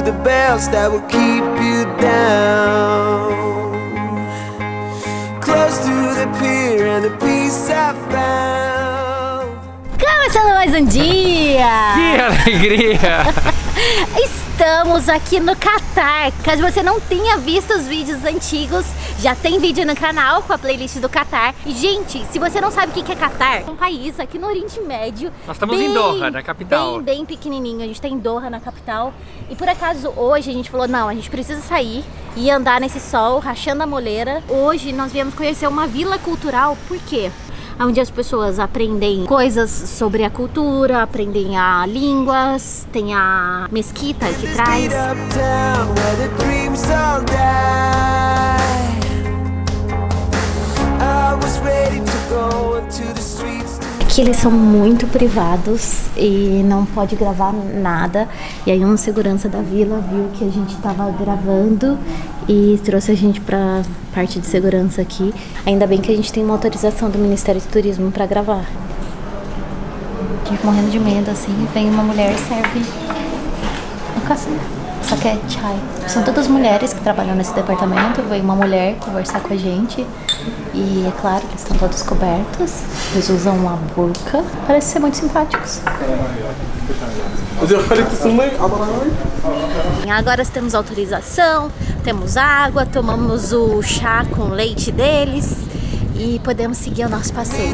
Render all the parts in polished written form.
the bells that will keep you down. Close to the pier and the peace I found. Começando mais um dia! Que alegria! Estamos aqui no Catar. Caso você não tenha visto os vídeos antigos, já tem vídeo no canal com a playlist do Catar. E, gente, se você não sabe o que é Catar, é um país aqui no Oriente Médio. Nós estamos em Doha, na capital. Bem pequenininho. A gente tá em Doha, na capital. E por acaso hoje a gente falou, não, a gente precisa sair e andar nesse sol, rachando a moleira. Hoje nós viemos conhecer uma vila cultural. Por quê? Onde as pessoas aprendem coisas sobre a cultura, aprendem a línguas, tem a mesquita aqui atrás. Aqui eles são muito privados e não pode gravar nada. E aí um segurança da vila viu que a gente estava gravando e trouxe a gente pra parte de segurança aqui. Ainda bem que a gente tem uma autorização do Ministério do Turismo pra gravar. A gente morrendo de medo, assim, vem uma mulher e serve um café. Só que é chai. São todas mulheres que trabalham nesse departamento. Veio uma mulher conversar com a gente. E é claro, eles estão todos cobertos. Eles usam uma burca. Parecem ser muito simpáticos. Agora temos autorização, temos água, tomamos o chá com leite deles e podemos seguir o nosso passeio.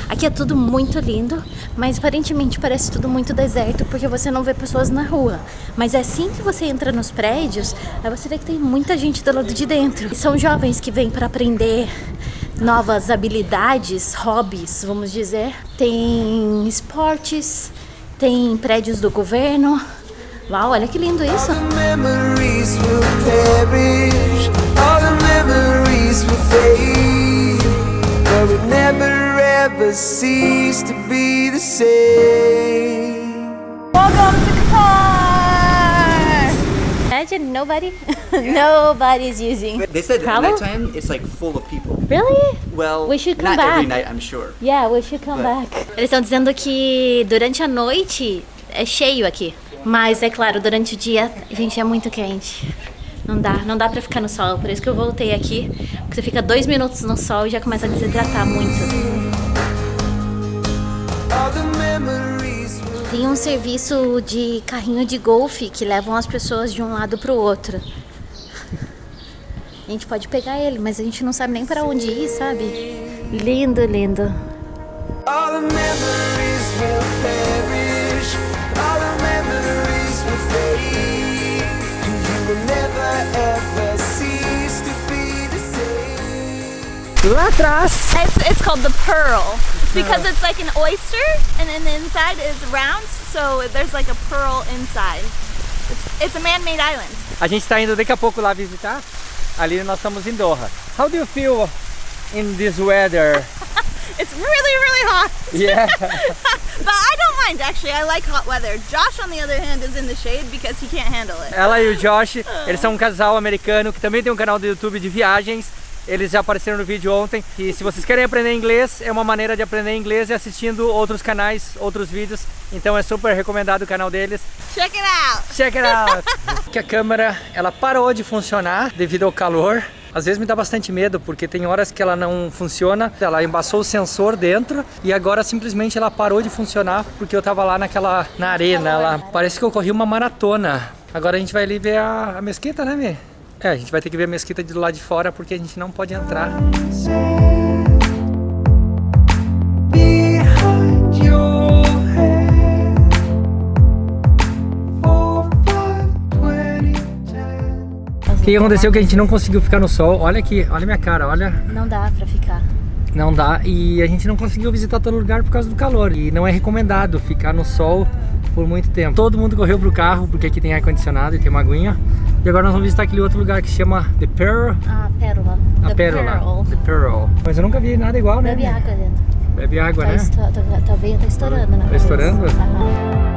Aqui é tudo muito lindo, mas aparentemente parece tudo muito deserto porque você não vê pessoas na rua. Mas é assim que você entra nos prédios, aí você vê que tem muita gente do lado de dentro. E são jovens que vêm para aprender novas habilidades, hobbies, vamos dizer. Tem esportes, tem prédios do governo. Uau, olha que lindo isso! Welcome to Qatar! Imagine nobody's using. They said Travel? at nighttime it's like full of people. Really? Well, We should come not back. every night, I'm sure. Yeah, we should come back. Eles estão dizendo que durante a noite é cheio aqui. Mas é claro, durante o dia, gente, é muito quente. Não dá pra ficar no sol. Por isso que eu voltei aqui. Porque você fica 2 minutos no sol e já começa a desidratar muito. Tem um serviço de carrinho de golfe que levam as pessoas de um lado pro outro. A gente pode pegar ele, mas a gente não sabe nem para onde ir, sabe? Lindo, lindo. Lá atrás! It's called the pearl. It's because it's like an oyster and then the inside is round, so there's like a pearl inside. It's a man-made island. A gente está indo daqui a pouco lá visitar. Ali nós estamos em Doha. How do you feel in this weather? It's really hot. Yeah. But I don't mind actually. I like hot weather. Josh, on the other hand, is in the shade because he can't handle it. Ela e o Josh, eles são um casal americano que também tem um canal do YouTube de viagens. Eles já apareceram no vídeo ontem. E se vocês querem aprender inglês, é uma maneira de aprender inglês é assistindo outros canais, outros vídeos. Então é super recomendado o canal deles. Check it out. Check it out! Que a câmera, ela parou de funcionar devido ao calor. Às vezes me dá bastante medo, porque tem horas que ela não funciona. Ela embaçou o sensor dentro e agora simplesmente ela parou de funcionar porque eu tava lá na arena. Ela, parece que eu corri uma maratona. Agora a gente vai ali ver a mesquita, né, Mi? É, a gente vai ter que ver a mesquita do lado de fora porque a gente não pode entrar. O que aconteceu que a gente não conseguiu ficar no sol? Olha aqui, olha minha cara, olha. Não dá pra ficar. Não dá, e a gente não conseguiu visitar todo lugar por causa do calor. E não é recomendado ficar no sol por muito tempo. Todo mundo correu pro carro, porque aqui tem ar-condicionado e tem uma aguinha. E agora nós vamos visitar aquele outro lugar que chama The Pearl. Ah, Pérola. A Pérola. The Pearl. Mas eu nunca vi nada igual, né? Bebe água dentro. Bebe água, Tá né? tua veia tá estourando, né? Tá estourando? Aham.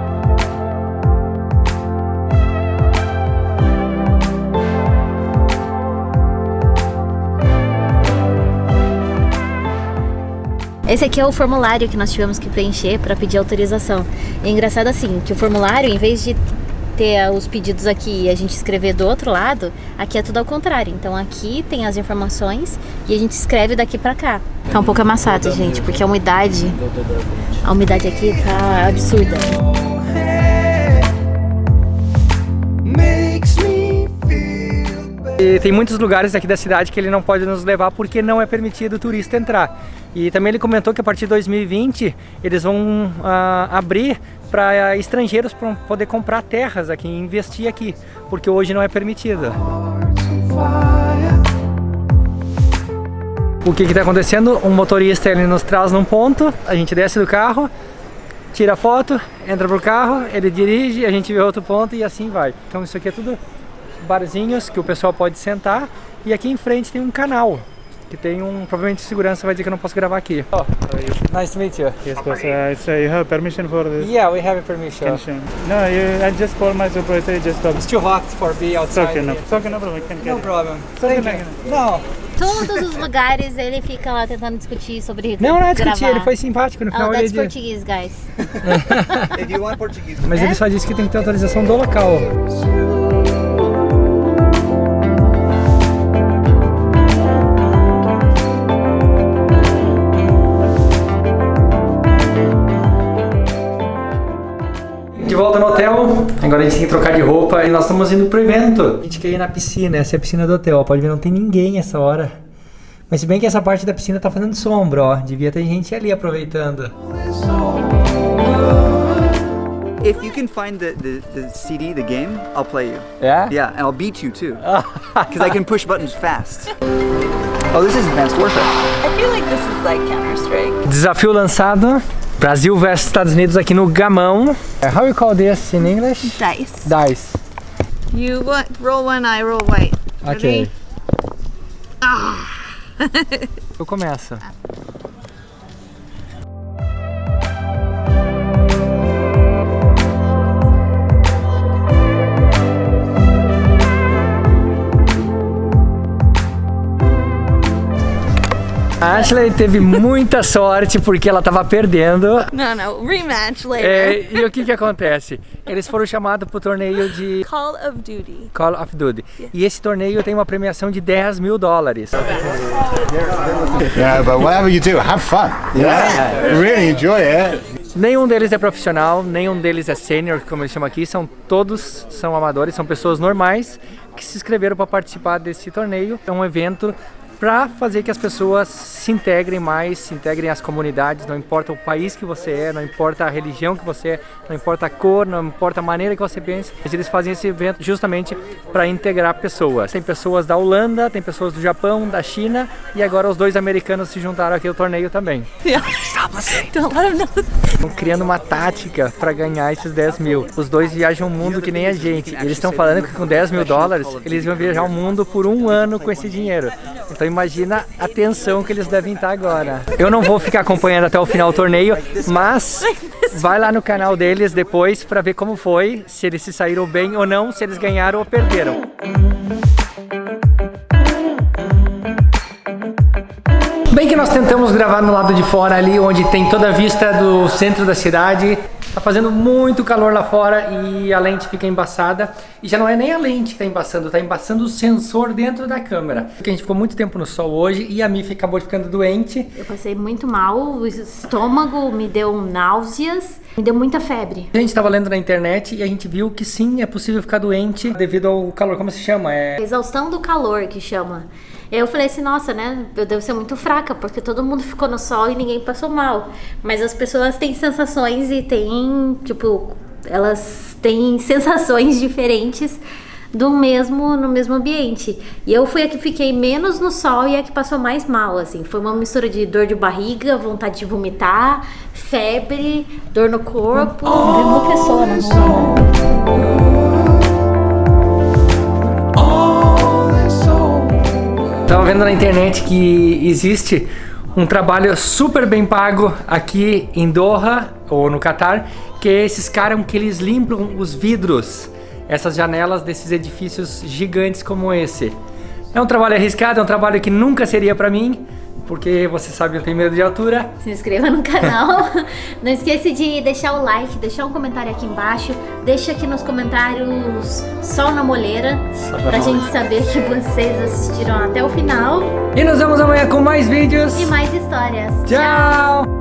Esse aqui é o formulário que nós tivemos que preencher para pedir autorização. É engraçado assim, que o formulário, em vez de ter os pedidos aqui e a gente escrever do outro lado, aqui é tudo ao contrário. Então aqui tem as informações e a gente escreve daqui pra cá. Tá um pouco amassado, gente, porque a umidade aqui tá absurda. E tem muitos lugares aqui da cidade que ele não pode nos levar porque não é permitido o turista entrar. E também ele comentou que a partir de 2020 eles vão abrir para estrangeiros para poder comprar terras aqui e investir aqui, porque hoje não é permitido. O que está acontecendo? Um motorista ele nos traz num ponto, a gente desce do carro, tira a foto, entra pro carro, ele dirige, a gente vê outro ponto e assim vai. Então isso aqui é tudo barzinhos que o pessoal pode sentar e aqui em frente tem um canal que tem provavelmente segurança vai dizer que eu não posso gravar aqui. Oh, nice to meet you. Yes, boss. You have permission for this? Yeah, we have a permission. No, I just call my supervisor. Just It's too hot for be outside. It's okay, no problem. We can No problem. Thank you. No. Todos os lugares ele fica lá tentando discutir sobre Não é discutir, gravar. ele foi simpático no final. Oh, that's ele Portuguese, guys. If you want Portuguese. Mas ele só disse que tem que ter autorização do local. De volta no hotel, agora a gente tem que trocar de roupa e nós estamos indo pro evento. A gente quer ir na piscina, essa é a piscina do hotel, pode ver, não tem ninguém essa hora. Mas se bem que essa parte da piscina tá fazendo sombra, ó, devia ter gente ali aproveitando. If you can find the CD, the game, I'll play you. Yeah? Yeah, and I'll beat you too. Because I can push buttons fast. Oh, this is Advanced Warfare. I feel like this is like Counter-Strike. Desafio lançado, Brasil versus Estados Unidos aqui no Gamão. How you call this in English? Dice. Dice. You roll one, I roll white. Ok. Ready? Ah! Eu começo. A Ashley teve muita sorte porque ela estava perdendo. No, rematch later. E o que acontece? Eles foram chamados para o torneio de Call of Duty. Call of Duty. E esse torneio tem uma premiação de $10 mil. Yeah, but whatever you do, have fun. Yeah, really enjoy it. Nenhum deles é profissional, nenhum deles é sênior, como eles chamam aqui. Todos são amadores, são pessoas normais que se inscreveram para participar desse torneio. É um evento para fazer que as pessoas se integrem mais, se integrem às comunidades, não importa o país que você é, não importa a religião que você é, não importa a cor, não importa a maneira que você pensa, mas eles fazem esse evento justamente para integrar pessoas. Tem pessoas da Holanda, tem pessoas do Japão, da China e agora os dois americanos se juntaram aqui ao torneio também. Don't let him know. Estão criando uma tática para ganhar esses 10 mil. Os dois viajam o mundo que nem a gente. Eles estão falando que com $10 mil eles vão viajar o mundo por um ano com esse dinheiro. Então imagina a tensão que eles devem estar agora. Eu não vou ficar acompanhando até o final do torneio, mas vai lá no canal deles depois para ver como foi, se eles se saíram bem ou não, se eles ganharam ou perderam. Bem que nós tentamos gravar no lado de fora ali, onde tem toda a vista do centro da cidade. Tá fazendo muito calor lá fora e a lente fica embaçada. E já não é nem a lente que tá embaçando o sensor dentro da câmera. Porque a gente ficou muito tempo no sol hoje e a Mifi acabou ficando doente. Eu passei muito mal, o estômago me deu náuseas, me deu muita febre. A gente estava lendo na internet e a gente viu que sim, é possível ficar doente devido ao calor. Como se chama? Exaustão do calor que chama. Eu falei assim, nossa, né, eu devo ser muito fraca, porque todo mundo ficou no sol e ninguém passou mal. Mas as pessoas têm sensações e têm, tipo, elas têm sensações diferentes no mesmo ambiente. E eu fui a que fiquei menos no sol e a que passou mais mal, assim. Foi uma mistura de dor de barriga, vontade de vomitar, febre, dor no corpo. Uma pessoa, né? Tava vendo na internet que existe um trabalho super bem pago aqui em Doha, ou no Catar, que é esses caras que eles limpam os vidros, essas janelas desses edifícios gigantes como esse. É um trabalho arriscado, é um trabalho que nunca seria pra mim, porque você sabe, eu tenho medo de altura. Se inscreva no canal. Não esqueça de deixar o like, deixar um comentário aqui embaixo. Deixa aqui nos comentários sol na moleira, pra gente saber que vocês assistiram até o final. E nos vemos amanhã com mais vídeos. E mais histórias. Tchau!